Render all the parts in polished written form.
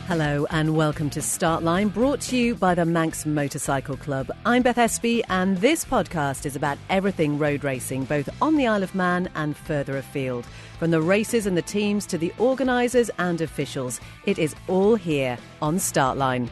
Hello and welcome to Startline, brought to you by the Manx Motorcycle Club. I'm Beth Espy and this podcast is about everything road racing, both on the Isle of Man and further afield. From the races and the teams to the organisers and officials, it is all here on Startline.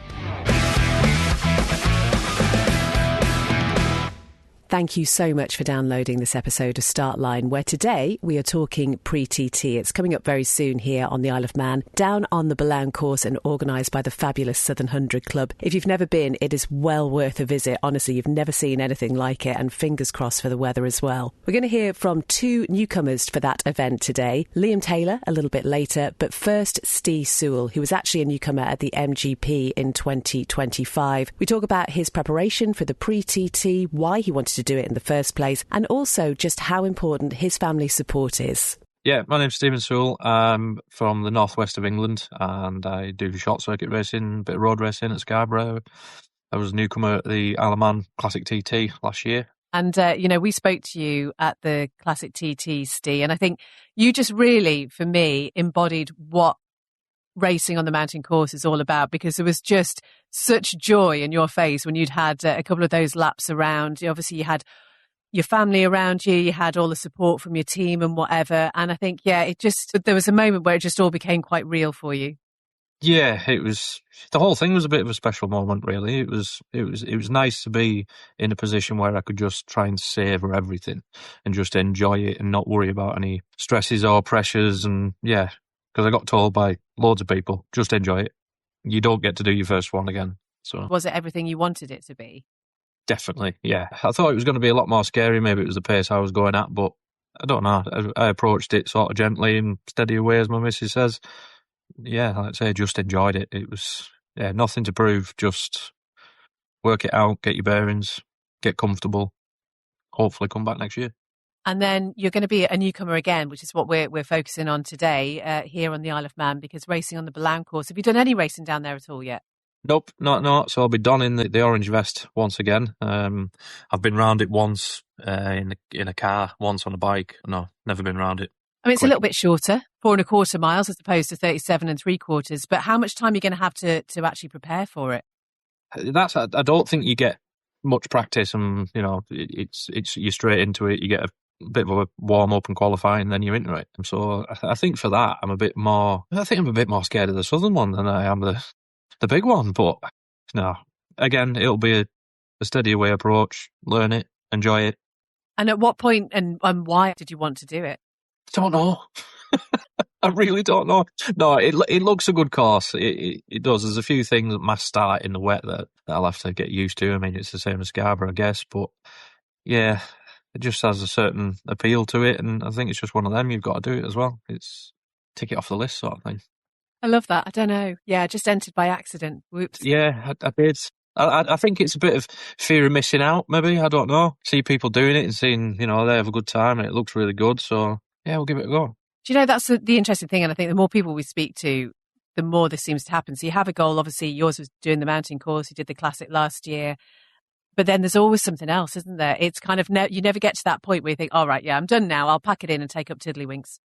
Thank you so much for downloading this episode of Startline, where today we are talking pre-TT. It's coming up very soon here on the Isle of Man, down on the Billown Course and organised by the fabulous Southern 100 Club. If you've never been, it is well worth a visit. Honestly, you've never seen anything like it, and fingers crossed for the weather as well. We're going to hear from two newcomers for that event today. Liam Taylor a little bit later, but first Ste Sewell, who was actually a newcomer at the MGP in 2025. We talk about his preparation for the pre-TT, why he wanted to do it in the first place, and also just how important his family support is. Yeah, my name's Ste Sewell. I'm from the northwest of England and I do short circuit racing, a bit of road racing at Scarborough. I was a newcomer at the Isle of Man Classic TT last year. And, we spoke to you at the Classic TT, Ste, and I think you just really, for me, embodied what racing on the mountain course is all about, because there was just such joy in your face when you'd had a couple of those laps around. Obviously, you had your family around you, you had all the support from your team and whatever. And I think, there was a moment where it just all became quite real for you. Yeah, the whole thing was a bit of a special moment, really. It was nice to be in a position where I could just try and savour everything and just enjoy it and not worry about any stresses or pressures. And yeah, because I got told by loads of people, just enjoy it. You don't get to do your first one again. So was it everything you wanted it to be? Definitely, yeah. I thought it was going to be a lot more scary. Maybe it was the pace I was going at, but I don't know. I approached it sort of gently and steady away, as my missus says. Yeah, like I say, just enjoyed it. It was, nothing to prove. Just work it out, get your bearings, get comfortable. Hopefully come back next year. And then you're going to be a newcomer again, which is what we're focusing on today here on the Isle of Man, because racing on the Billown Course. Have you done any racing down there at all yet? Nope, not. So I'll be donning the orange vest once again. I've been round it once in a car, once on a bike. No, never been round it. I mean, it's a little bit shorter, 4.25 miles as opposed to 37.75. But how much time are you going to have to actually prepare for it? I don't think you get much practice, and it's you're straight into it. You get a bit of a warm up and qualifying, then you're into it. So I think for that, I'm a bit more scared of the southern one than I am the big one. But no, again, it'll be a steady away approach. Learn it, enjoy it. And at what point and why did you want to do it? Don't know. I really don't know. No, it looks a good course. It does. There's a few things that must start in the wet that I'll have to get used to. I mean, it's the same as Scarborough, I guess. But yeah, it just has a certain appeal to it. And I think it's just one of them. You've got to do it as well. It's tick it off the list sort of thing. I love that. I don't know. Yeah, just entered by accident. Whoops. Yeah, I did. I think it's a bit of fear of missing out, maybe. I don't know. See people doing it and seeing, they have a good time and it looks really good. So yeah, we'll give it a go. Do you know, that's the interesting thing, and I think the more people we speak to, the more this seems to happen. So you have a goal, obviously yours was doing the mountain course, you did the classic last year, but then there's always something else, isn't there? It's kind of, you never get to that point where you think, all right, yeah, I'm done now, I'll pack it in and take up tiddlywinks.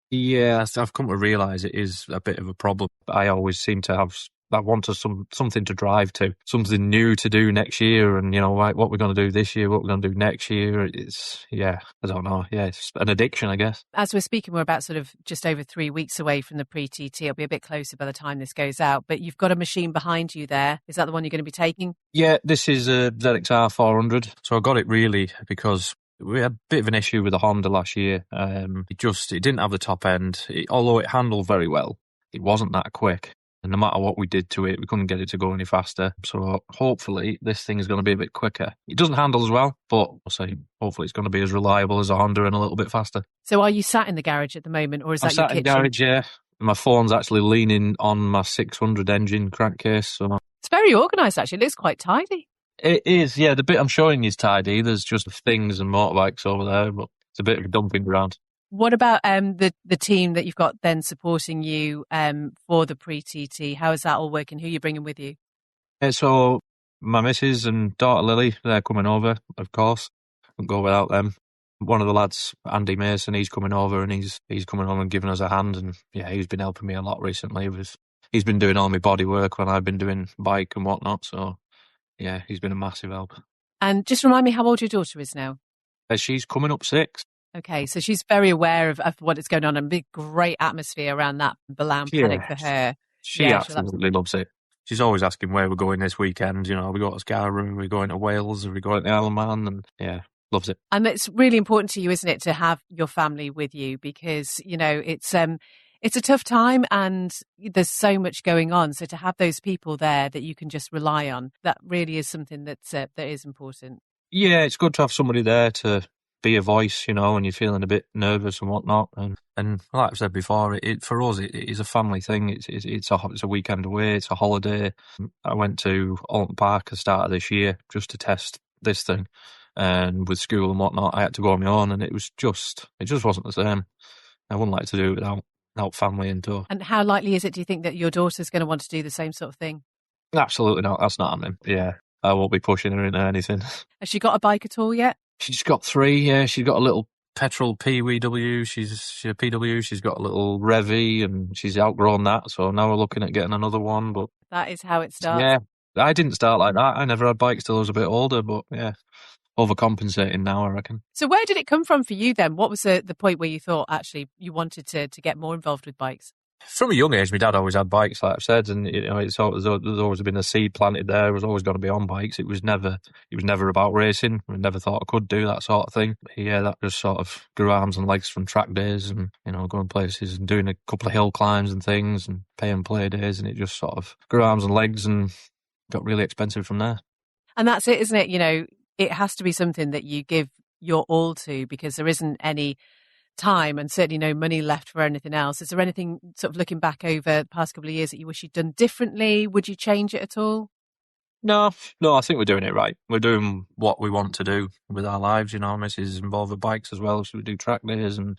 Yeah, I've come to realise it is a bit of a problem. I always seem to I want something to drive to, something new to do next year, and what we're going to do this year, what we're going to do next year. It's I don't know. Yeah, it's an addiction, I guess. As we're speaking, we're about sort of just over 3 weeks away from the pre-TT. It'll be a bit closer by the time this goes out. But you've got a machine behind you there. Is that the one you're going to be taking? Yeah, this is a ZXR 400. So I got it really because we had a bit of an issue with the Honda last year. It didn't have the top end. Although it handled very well, it wasn't that quick. And no matter what we did to it, we couldn't get it to go any faster. So hopefully this thing is going to be a bit quicker. It doesn't handle as well, but we'll see. Hopefully it's going to be as reliable as a Honda and a little bit faster. So are you sat in the garage at the moment, or is that your kitchen? I'm sat in the garage, yeah. My phone's actually leaning on my 600 engine crankcase. So it's very organised, actually. It looks quite tidy. It is, yeah. The bit I'm showing you is tidy. There's just things and motorbikes over there, but it's a bit of a dumping ground. What about the team that you've got then supporting you for the pre-TT? How is that all working? Who are you bringing with you? So my missus and daughter Lily, they're coming over, of course. Wouldn't go without them. One of the lads, Andy Mason, he's coming over and he's coming on and giving us a hand. And yeah, he's been helping me a lot recently with he's been doing all my body work when I've been doing bike and whatnot. So yeah, he's been a massive help. And just remind me how old your daughter is now. She's coming up 6. Okay, so she's very aware of what is going on, and big, great atmosphere around that Billown paddock for her. She absolutely loves it. She's always asking where we're going this weekend. You know, we go to Scarborough, are we going to Wales, are we going to Isle of Man? And yeah, loves it. And it's really important to you, isn't it, to have your family with you, because, you know, it's a tough time and there's so much going on. So to have those people there that you can just rely on, that really is something that is important. Yeah, it's good to have somebody there to be a voice, you know, when you're feeling a bit nervous and whatnot. And like I've said before, for us, it is a family thing. It's a weekend away. It's a holiday. I went to Alton Park at the start of this year just to test this thing. And with school and whatnot, I had to go on my own, and it just wasn't the same. I wouldn't like to do it without family and tour. And how likely is it, do you think, that your daughter's going to want to do the same sort of thing? Absolutely not. That's not happening. Yeah, I won't be pushing her into anything. Has she got a bike at all yet? She's got 3, yeah. She's got a little petrol PWW. She's a PW. She's got a little Revy, and she's outgrown that. So now we're looking at getting another one. But that is how it starts. Yeah, I didn't start like that. I never had bikes till I was a bit older. But yeah, overcompensating now, I reckon. So where did it come from for you then? What was the point where you thought actually you wanted to get more involved with bikes? From a young age, my dad always had bikes, like I've said, and you know, there's always been a seed planted there. I was always going to be on bikes. It was never about racing. I never thought I could do that sort of thing. But yeah, that just sort of grew arms and legs from track days, and you know, going places and doing a couple of hill climbs and things, and pay and play days, and it just sort of grew arms and legs and got really expensive from there. And that's it, isn't it? You know, it has to be something that you give your all to, because there isn't any time and certainly no money left for anything else. Is there anything sort of looking back over the past couple of years that you wish you'd done differently? Would you change it at all? No, I think we're doing it right. We're doing what we want to do with our lives. You know, Mrs. is involved with bikes as well, so we do track days and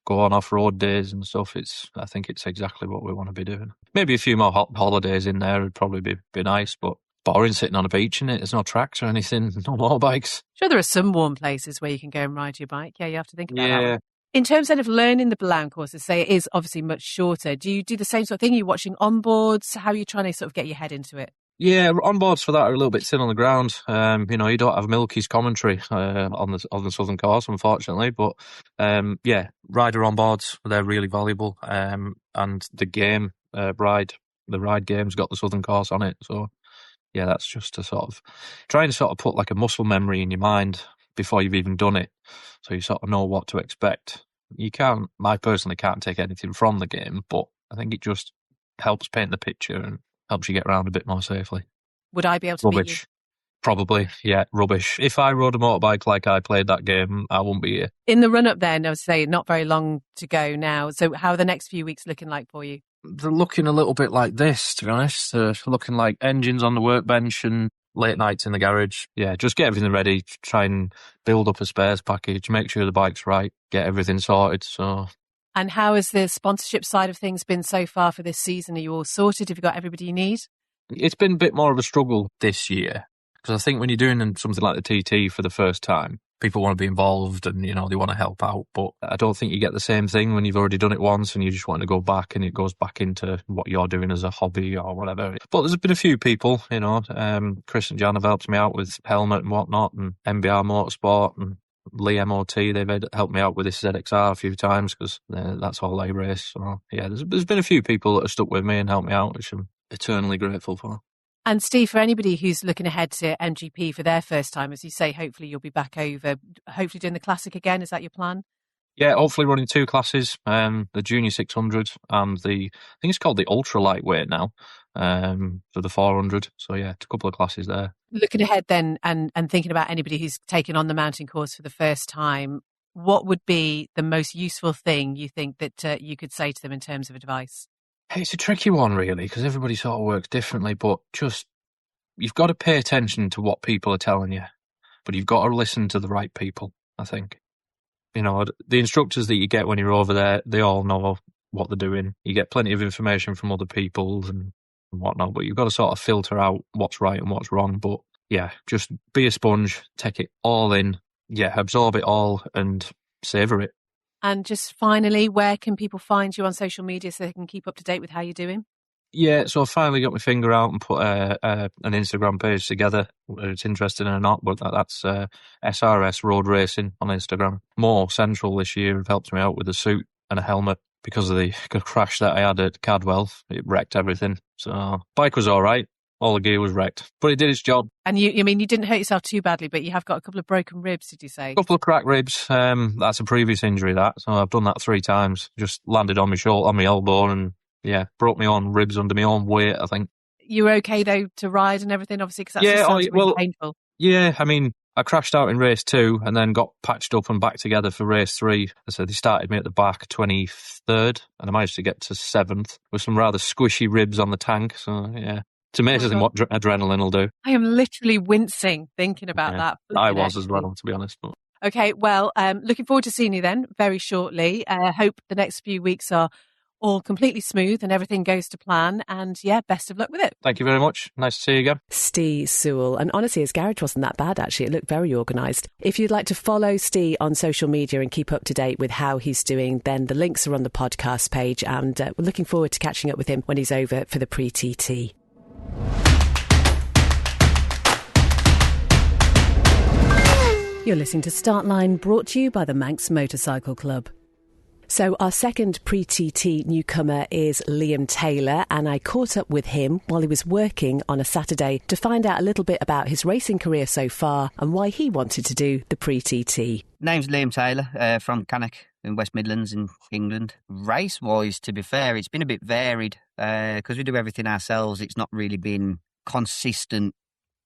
go on off-road days and stuff. I think it's exactly what we want to be doing. Maybe a few more holidays in there would probably be nice, but boring sitting on a beach in it. There's no tracks or anything, no motorbikes. Sure, there are some warm places where you can go and ride your bike. Yeah, you have to think about that. Yeah. In terms then of learning the Billown courses, say it is obviously much shorter. Do you do the same sort of thing? Are you watching onboards? How are you trying to sort of get your head into it? Yeah, onboards for that are a little bit thin on the ground. You know, you don't have Milky's commentary on the Southern Course, unfortunately. But yeah, rider onboards, they're really valuable. And the ride game's got the Southern Course on it. So yeah, that's just to sort of trying to sort of put like a muscle memory in your mind before you've even done it, so you sort of know what to expect. I personally can't take anything from the game, but I think it just helps paint the picture and helps you get around a bit more safely. Would I be able to beat you? Probably, yeah, rubbish. If I rode a motorbike like I played that game, I wouldn't be here. In the run-up then, I would say not very long to go now. So how are the next few weeks looking like for you? They're looking a little bit like this, to be honest. They're looking like engines on the workbench and late nights in the garage. Yeah, just get everything ready, try and build up a spares package, make sure the bike's right, get everything sorted. So. And how has the sponsorship side of things been so far for this season? Are you all sorted? Have you got everybody you need? It's been a bit more of a struggle this year, because I think when you're doing something like the TT for the first time, people want to be involved and, you know, they want to help out. But I don't think you get the same thing when you've already done it once and you just want to go back and it goes back into what you're doing as a hobby or whatever. But there's been a few people, you know, Chris and Jan have helped me out with helmet and whatnot, and MBR Motorsport and Lee MOT, they've helped me out with this ZXR a few times because that's all they race. So yeah, there's been a few people that have stuck with me and helped me out, which I'm eternally grateful for. And Steve, for anybody who's looking ahead to MGP for their first time, as you say, hopefully you'll be back over, hopefully doing the Classic again. Is that your plan? Yeah, hopefully running 2 classes, the Junior 600 and I think it's called the Ultra Lightweight now, for the 400. So yeah, a couple of classes there. Looking ahead then and thinking about anybody who's taken on the mountain course for the first time, what would be the most useful thing you think that you could say to them in terms of advice? It's a tricky one, really, because everybody sort of works differently, but just you've got to pay attention to what people are telling you, but you've got to listen to the right people, I think. You know, the instructors that you get when you're over there, they all know what they're doing. You get plenty of information from other people and whatnot, but you've got to sort of filter out what's right and what's wrong. But yeah, just be a sponge, take it all in, absorb it all and savour it. And just finally, where can people find you on social media so they can keep up to date with how you're doing? Yeah, so I finally got my finger out and put an Instagram page together, whether it's interesting or not, but that's SRS Road Racing on Instagram. More Central this year have helped me out with a suit and a helmet because of the crash that I had at Cadwell. It wrecked everything. So bike was all right. All the gear was wrecked, but it did its job. And you didn't hurt yourself too badly, but you have got a couple of broken ribs, did you say? A couple of cracked ribs. That's a previous injury, that. So I've done that 3 times. Just landed on my shoulder, on my elbow, and yeah, broke my own ribs under my own weight, I think. You were okay, though, to ride and everything, obviously, because that sounds really painful. Yeah, I mean, I crashed out in race 2 and then got patched up and back together for race 3. So they started me at the back 23rd, and I managed to get to 7th with some rather squishy ribs on the tank. So, yeah. It's amazing what adrenaline will do. I am literally wincing thinking about that. I was as well, to be honest. But. Okay, well, looking forward to seeing you then very shortly. Hope the next few weeks are all completely smooth and everything goes to plan. And yeah, best of luck with it. Thank you very much. Nice to see you again. Ste Sewell. And honestly, his garage wasn't that bad, actually. It looked very organised. If you'd like to follow Ste on social media and keep up to date with how he's doing, then the links are on the podcast page. And we're looking forward to catching up with him when he's over for the pre-TT. You're listening to Startline, brought to you by the Manx Motorcycle Club. So our second pre-TT newcomer is Liam Taylor, and I caught up with him while he was working on a Saturday to find out a little bit about his racing career so far and why he wanted to do the pre-TT. Name's Liam Taylor, from Cannock in West Midlands in England. Race-wise, to be fair, it's been a bit varied because we do everything ourselves. It's not really been consistent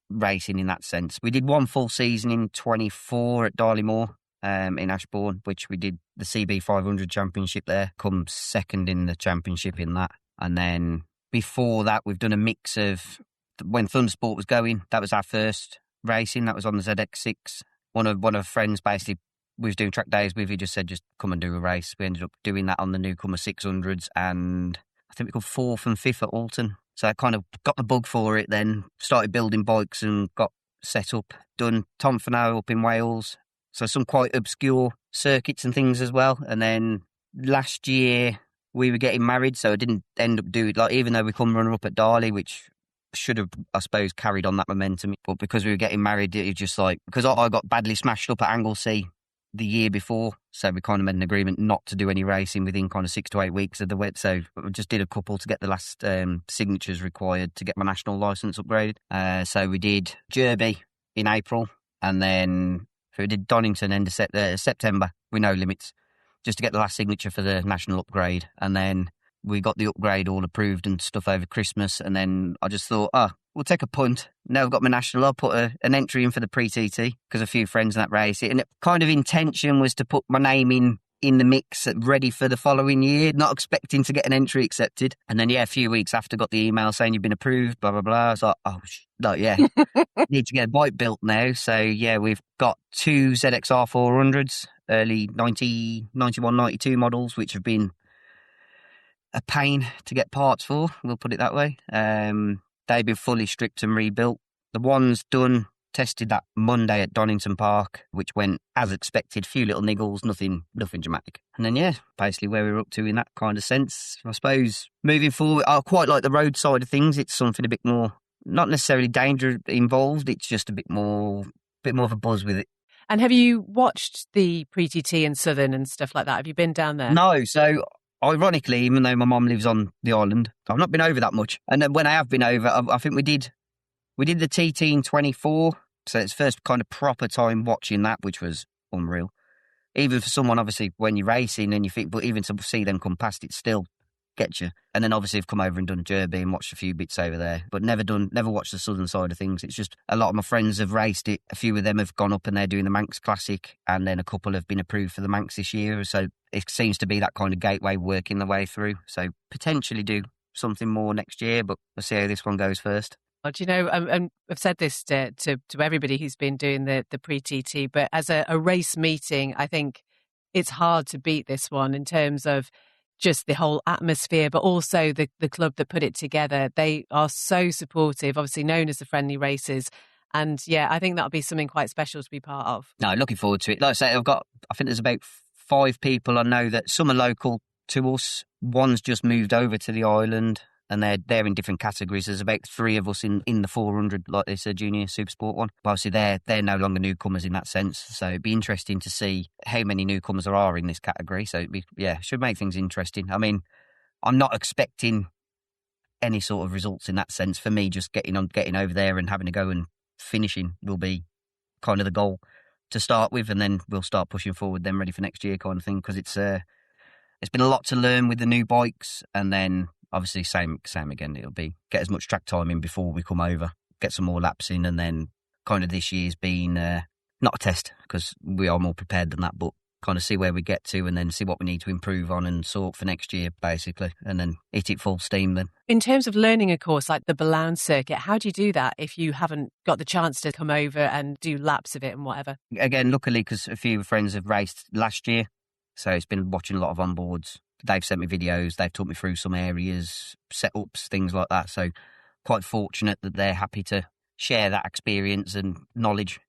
racing in that sense. We did one full season in 24 at Darley Moor in Ashbourne, which we did the CB 500 championship there, come second in the championship in that. And then before that, we've done a mix of when Thundersport was going. That was our first racing. That was on the ZX6. One of our friends basically, we was doing track days with. He just said, just come and do a race. We ended up doing that on the Newcomers 600s, and I think we got 4th and 5th at Alton. So I kind of got the bug for it then, started building bikes and got set up, done Tom Fano up in Wales. So some quite obscure circuits and things as well. And then last year we were getting married, so I didn't end up doing, like, even though we come runner up at Darley, which should have, I suppose, carried on that momentum. But because we were getting married, it was just like, because I got badly smashed up at Anglesey the year before, so we kind of made an agreement not to do any racing within kind of 6 to 8 weeks of the wet. So we just did a couple to get the last signatures required to get my national licence upgraded. So we did Derby in April, and then we did Donington end of September with no limits, just to get the last signature for the national upgrade. And then we got the upgrade all approved and stuff over Christmas. And then I just thought, we'll take a punt. Now I've got my national, I'll put an entry in for the pre-TT because a few friends in that race. And it kind of intention was to put my name in the mix, ready for the following year, not expecting to get an entry accepted. And then, a few weeks after, got the email saying you've been approved, blah, blah, blah. I was like, need to get a bike built now. So, we've got 2 ZXR 400s, early 90, 91, 92 models, which have been a pain to get parts for, we'll put it that way. They've been fully stripped and rebuilt. The ones done, tested that Monday at Donington Park, which went as expected, few little niggles, nothing dramatic. And then, basically where we're up to in that kind of sense. I suppose moving forward, I quite like the road side of things. It's something a bit more, not necessarily danger involved, it's just a bit more of a buzz with it. And have you watched the pre-TT in Southern and stuff like that? Have you been down there? No, so ironically, even though my mum lives on the island, I've not been over that much. And then when I have been over, I think we did the TT in 24. So it's first kind of proper time watching that, which was unreal. Even for someone, obviously, when you're racing and you think, but even to see them come past, it still gets you. And then obviously I've come over and done Derby and watched a few bits over there, but never watched the southern side of things. It's just a lot of my friends have raced it. A few of them have gone up and they're doing the Manx Classic, and then a couple have been approved for the Manx this year. So it seems to be that kind of gateway working the way through. So potentially do something more next year, but we'll see how this one goes first. Do you know, and I've said this to everybody who's been doing the pre-TT, but as a race meeting, I think it's hard to beat this one in terms of just the whole atmosphere, but also the club that put it together. They are so supportive, obviously known as the Friendly Racers. And I think that'll be something quite special to be part of. No, looking forward to it. Like I say, I think there's about 5 people I know that some are local to us. One's just moved over to the island. and they're in different categories. There's about 3 of us in the 400, like this junior super sport one. But obviously, they're no longer newcomers in that sense. So it'd be interesting to see how many newcomers there are in this category. So should make things interesting. I mean, I'm not expecting any sort of results in that sense. For me, just getting over there and having a go and finishing will be kind of the goal to start with, and then we'll start pushing forward, then ready for next year kind of thing, because it's been a lot to learn with the new bikes, and then obviously same again, it'll be get as much track time in before we come over, get some more laps in, and then kind of this year's been not a test because we are more prepared than that, but kind of see where we get to and then see what we need to improve on and sort for next year, basically, and then hit it full steam then. In terms of learning a course like the Billown circuit, how do you do that if you haven't got the chance to come over and do laps of it and whatever? Again, luckily, because a few friends have raced last year, so it's been watching a lot of onboards. They've sent me videos, they've taught me through some areas, setups, things like that, so quite fortunate that they're happy to share that experience and knowledge.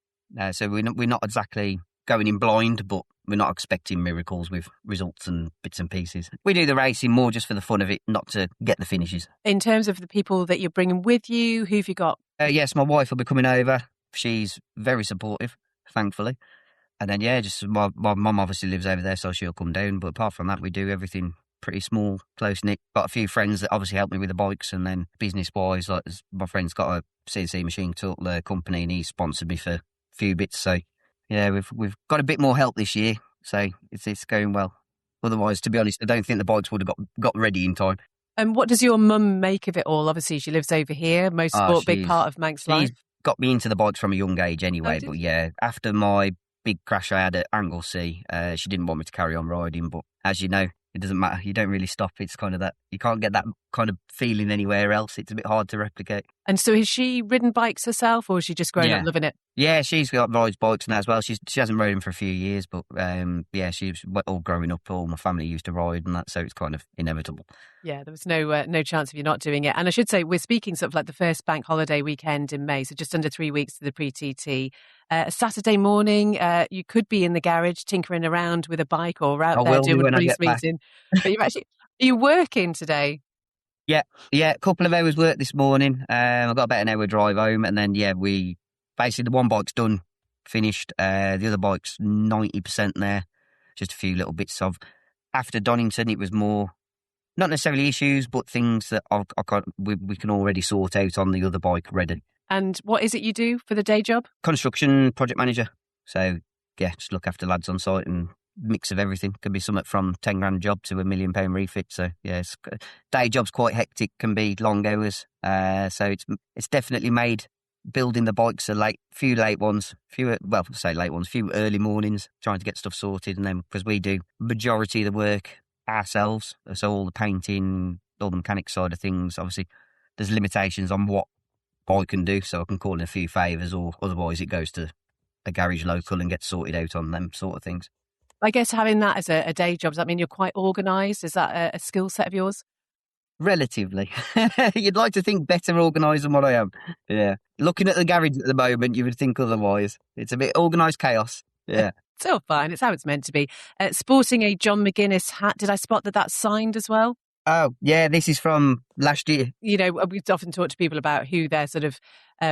So we're not exactly going in blind, but we're not expecting miracles with results and bits and pieces. We do the racing more just for the fun of it, not to get the finishes. In terms of the people that you're bringing with you, who have you got? Yes, my wife will be coming over. She's very supportive, thankfully. And then, just my mum obviously lives over there, so she'll come down. But apart from that, we do everything pretty small, close-knit. Got a few friends that obviously help me with the bikes, and then business-wise, like my friend's got a CNC machine tool company, and he sponsored me for a few bits, so yeah, we've got a bit more help this year, so it's going well. Otherwise, to be honest, I don't think the bikes would have got ready in time. And what does your mum make of it all? Obviously, she lives over here. Motorsport, big part of Manx life. She's got me into the bikes from a young age anyway, but yeah, after my big crash I had at Anglesey, she didn't want me to carry on riding, but as you know, it doesn't matter. You don't really stop. It's kind of that. You can't get that kind of feeling anywhere else. It's a bit hard to replicate. And so has she ridden bikes herself, or has she just grown up loving it? Yeah, she's rides bikes and that as well. She hasn't rode them for a few years, but she's all growing up. All my family used to ride and that, so it's kind of inevitable. Yeah, there was no chance of you not doing it. And I should say, we're speaking sort of like the first bank holiday weekend in May, so just under 3 weeks to the pre-TT. A Saturday morning, you could be in the garage tinkering around with a bike or out there doing a police meeting. But are you working today? Yeah, a couple of hours work this morning. I've got about an hour drive home, and then we basically the one bike's done, finished. The other bike's 90% there. Just a few little bits of. After Donington, it was more not necessarily issues, but things that we can already sort out on the other bike ready. And what is it you do for the day job? Construction project manager. So just look after lads on site and mix of everything. Could be something from 10 grand job to £1 million refit. So day job's quite hectic, can be long hours. So it's definitely made building the bikes few early mornings, trying to get stuff sorted, and then because we do majority of the work ourselves, so all the painting, all the mechanic side of things, obviously there's limitations on what I can do, so I can call in a few favours, or otherwise it goes to a garage local and gets sorted out on them sort of things. I guess having that as a day job, does that mean you're quite organised? Is that a skill set of yours? Relatively. You'd like to think better organised than what I am. Yeah. Looking at the garage at the moment, you would think otherwise. It's a bit organised chaos. Yeah. It's all fine. It's how it's meant to be. Sporting a John McGuinness hat. Did I spot that that's signed as well? Oh, yeah, this is from last year. You know, we've often talked to people about who their sort of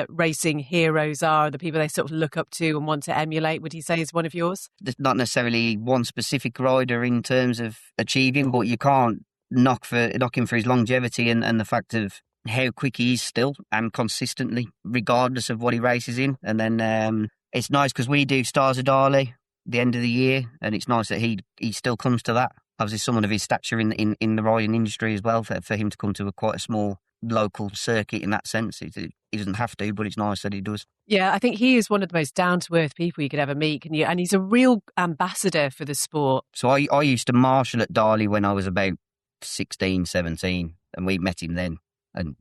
racing heroes are, the people they sort of look up to and want to emulate. Would you say is one of yours? There's not necessarily one specific rider in terms of achieving, but you can't knock him for his longevity and the fact of how quick he is still and consistently, regardless of what he races in. And then it's nice because we do Stars of Darley the end of the year, and it's nice that he still comes to that. Obviously, someone of his stature in the riding industry as well, for him to come to quite a small local circuit in that sense. He doesn't have to, but it's nice that he does. Yeah, I think he is one of the most down-to-earth people you could ever meet, and he's a real ambassador for the sport. So I used to marshal at Darley when I was about 16, 17, and we met him then, and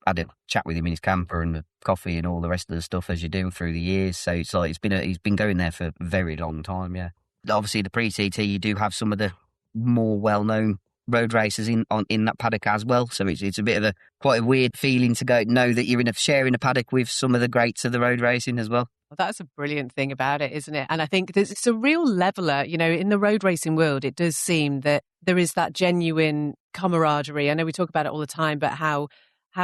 had a chat with him in his camper and a coffee and all the rest of the stuff as you do through the years. So it's like he's been going there for a very long time. Yeah, obviously the pre-TT, you do have some of the more well-known road racers in that paddock as well. So it's a bit of quite a weird feeling to know that you're sharing a paddock with some of the greats of the road racing as well. Well, that's a brilliant thing about it, isn't it? And I think it's a real leveller. In the road racing world, it does seem that there is that genuine camaraderie. I know we talk about it all the time, but how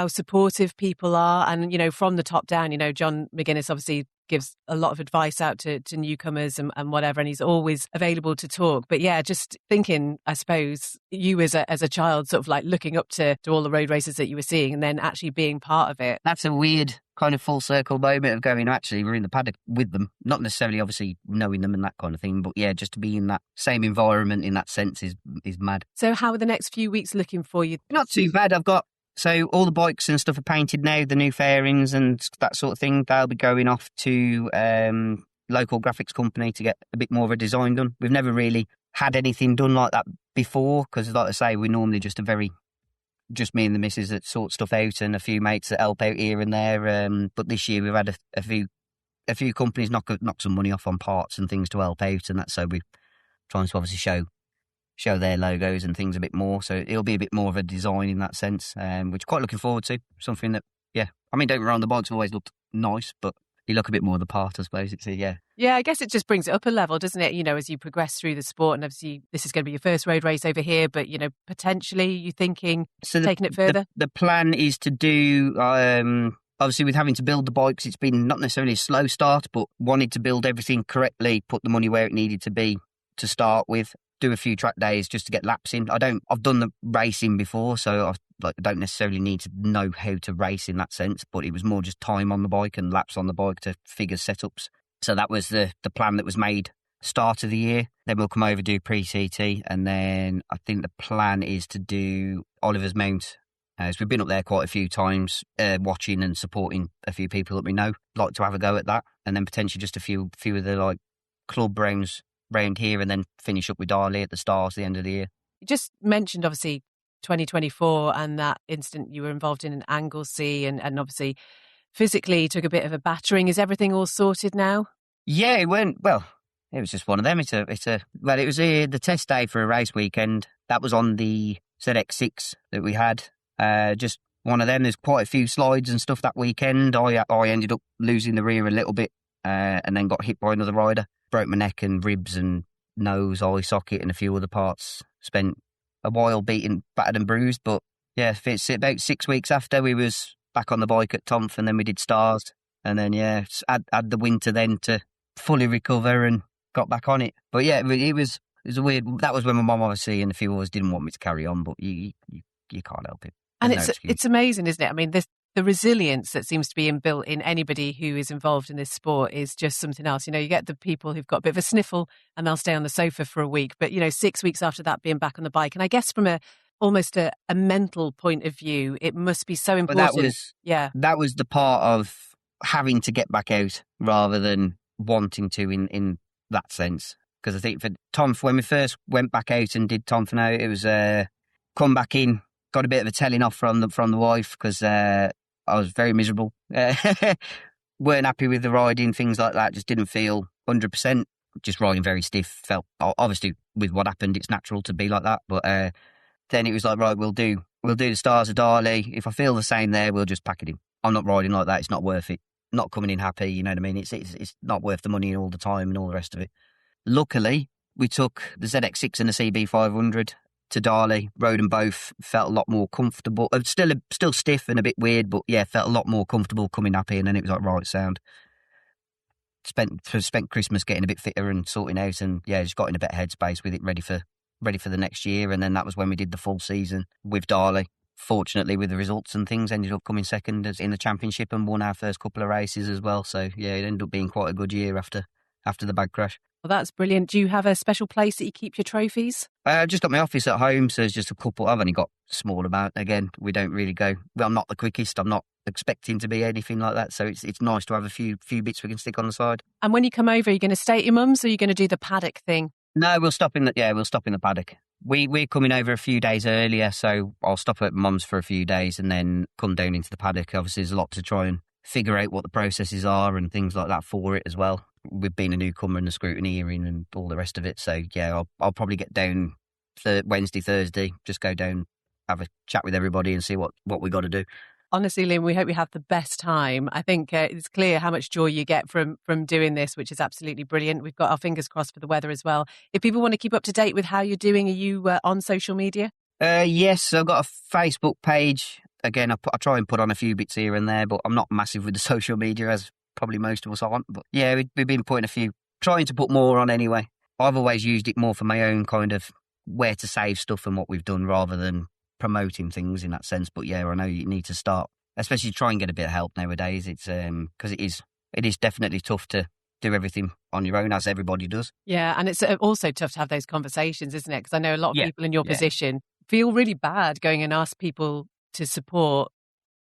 supportive people are. And, you know, from the top down, you know, John McGuinness obviously gives a lot of advice out to newcomers and whatever, and he's always available to talk. But yeah, just thinking, I suppose, you as a child sort of like looking up to all the road races that you were seeing and then actually being part of it. That's a weird kind of full circle moment of going, actually, we're in the paddock with them. Not necessarily obviously knowing them and that kind of thing, but yeah, just to be in that same environment in that sense is mad. So how are the next few weeks looking for you? Not too bad. So all the bikes and stuff are painted now, the new fairings and that sort of thing. They'll be going off to local graphics company to get a bit more of a design done. We've never really had anything done like that before because, like I say, we're normally just me and the missus that sort stuff out and a few mates that help out here and there. But this year we've had a few companies knock some money off on parts and things to help out, and that's so we're trying to obviously show their logos and things a bit more. So it'll be a bit more of a design in that sense, which quite looking forward to. Something that, yeah, I mean, don't get me wrong, the bikes have always looked nice, but you look a bit more of the part, I suppose. Yeah, I guess it just brings it up a level, doesn't it? You know, as you progress through the sport, and obviously this is going to be your first road race over here, but, you know, potentially you thinking taking it further? The plan is to do, obviously with having to build the bikes, it's been not necessarily a slow start, but wanted to build everything correctly, put the money where it needed to be to start with. Do a few track days just to get laps in. I've done the racing before, so I don't necessarily need to know how to race in that sense, but it was more just time on the bike and laps on the bike to figure setups. So that was the plan that was made start of the year. Then we'll come over, do pre-CT, and then I think the plan is to do Oliver's Mount. So we've been up there quite a few times, watching and supporting a few people that we know. Like to have a go at that, and then potentially just a few of the like club rounds round here, and then finish up with Darley at the start at the end of the year. You just mentioned obviously 2024 and that incident you were involved in Anglesey, and obviously physically took a bit of a battering. Is everything all sorted now? Yeah, it went well. It was just one of them. It was the test day for a race weekend. That was on the ZX6 that we had. Just one of them. There's quite a few slides and stuff that weekend. I ended up losing the rear a little bit, and then got hit by another rider. Broke my neck and ribs and nose, eye socket and a few other parts. Spent a while battered and bruised, but yeah, it's about 6 weeks after we was back on the bike at Tomf, and then we did Stars, and then yeah, had the winter then to fully recover and got back on it. But yeah, it was a weird. That was when my mum obviously and a few others didn't want me to carry on, but you can't help it. And it's amazing, isn't it? I mean, the resilience that seems to be inbuilt in anybody who is involved in this sport is just something else. You know, you get the people who've got a bit of a sniffle and they'll stay on the sofa for a week, but, you know, 6 weeks after that being back on the bike. And I guess from almost a mental point of view, it must be so important. But that was the part of having to get back out rather than wanting to in that sense. Because I think for Tomf, when we first went back out and did Tomf now, it was come back in, got a bit of a telling off from the wife because I was very miserable. Weren't happy with the riding, things like that. Just didn't feel 100%. Just riding very stiff. Felt obviously with what happened, it's natural to be like that. But then it was like, right, we'll do the Stars of Darley. If I feel the same there, we'll just pack it in. I'm not riding like that. It's not worth it. Not coming in happy. You know what I mean? It's not worth the money and all the time and all the rest of it. Luckily, we took the ZX6 and the CB500 to Darley, rode them both, felt a lot more comfortable. Still stiff and a bit weird, but yeah, felt a lot more comfortable coming up here, and then it was like, right, sound. Spent Christmas getting a bit fitter and sorting out, and yeah, just got in a better headspace with it, ready for the next year. And then that was when we did the full season with Darley. Fortunately, with the results and things, ended up coming second in the championship and won our first couple of races as well. So yeah, it ended up being quite a good year after the bag crash. Well, that's brilliant. Do you have a special place that you keep your trophies? I've just got my office at home, so there's just a couple. I've only got a small amount. Again, we don't really go. Well, I'm not the quickest. I'm not expecting to be anything like that. So it's nice to have a few bits we can stick on the side. And when you come over, are you going to stay at your mum's, or are you going to do the paddock thing? No, we'll stop in the paddock. We're coming over a few days earlier, so I'll stop at mum's for a few days and then come down into the paddock. Obviously, there's a lot to try and figure out what the processes are and things like that for it as well. We've been a newcomer and the scrutineering and all the rest of it. So yeah, I'll probably get down Wednesday, Thursday, just go down, have a chat with everybody and see what we got to do. Honestly, Lynn, we hope you have the best time. I think it's clear how much joy you get from doing this, which is absolutely brilliant. We've got our fingers crossed for the weather as well. If people want to keep up to date with how you're doing, are you on social media? Yes, I've got a Facebook page. Again, I try and put on a few bits here and there, but I'm not massive with the social media, as probably most of us aren't. But yeah, we've been trying to put more on anyway. I've always used it more for my own kind of where to save stuff and what we've done rather than promoting things in that sense. But yeah, I know you need to start, especially try and get a bit of help nowadays. It's because it is definitely tough to do everything on your own, as everybody does. Yeah, and it's also tough to have those conversations, isn't it? Because I know a lot of people in your position feel really bad going and ask people to support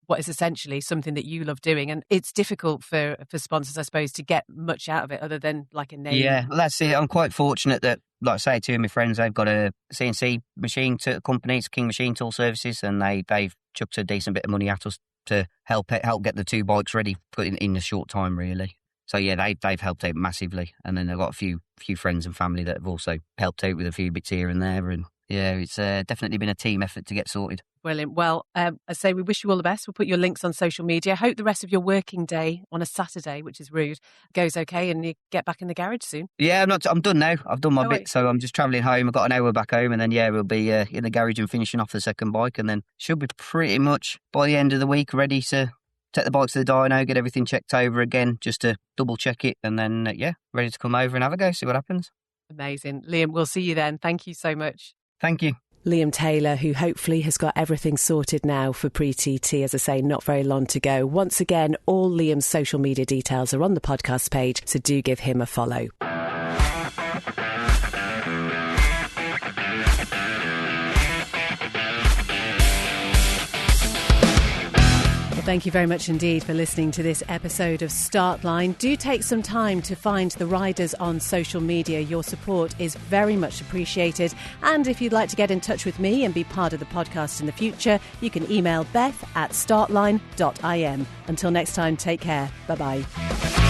what is essentially something that you love doing. And it's difficult for sponsors, I suppose, to get much out of it other than like a name. Yeah, well, that's it. I'm quite fortunate that, like I say, two of my friends, they've got a CNC machine company, it's King Machine Tool Services, and they've chucked a decent bit of money at us to help get the two bikes ready in a short time, really. So yeah, they've helped out massively. And then I've got a few friends and family that have also helped out with a few bits here and there. And yeah, it's definitely been a team effort to get sorted. Brilliant. Well, I say we wish you all the best. We'll put your links on social media. I hope the rest of your working day on a Saturday, which is rude, goes okay and you get back in the garage soon. Yeah, I'm done now. I've done my bit, so I'm just travelling home. I've got an hour back home, and then we'll be in the garage and finishing off the second bike, and then should be pretty much by the end of the week ready to take the bike to the dyno, get everything checked over again, just to double check it, and then ready to come over and have a go, see what happens. Amazing. Liam, we'll see you then. Thank you so much. Thank you. Liam Taylor, who hopefully has got everything sorted now for pre-TT. As I say, not very long to go. Once again, all Liam's social media details are on the podcast page, so do give him a follow. Thank you very much indeed for listening to this episode of Startline. Do take some time to find the riders on social media. Your support is very much appreciated. And if you'd like to get in touch with me and be part of the podcast in the future, you can email beth@startline.im. Until next time, take care. Bye-bye.